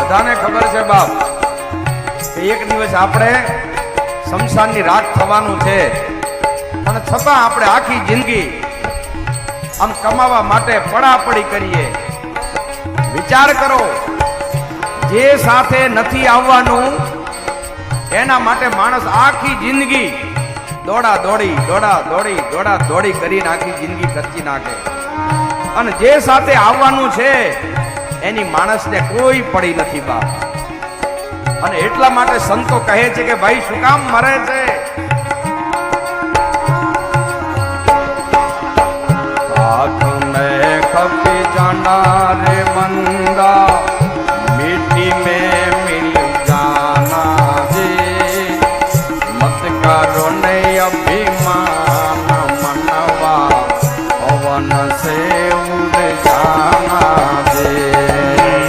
બધાને ખબર છે બાપ કે એક દિવસ આપણે શમશાનની રાત થવાનું છે, અને છતાં આપણે આખી જિંદગી આમ કમાવા માટે પડાપડી કરીએ. વિચાર કરો, જે સાથે નથી આવવાનું એના માટે માણસ આખી જિંદગી દોડા દોડી કરીને આખી જિંદગી ખર્ચી નાખે, અને જે સાથે આવવાનું છે એની માણસને કોઈ પડી નથી બાપ. અને એટલા માટે સંતો કહે છે કે ભાઈ શું કામ મરે છે?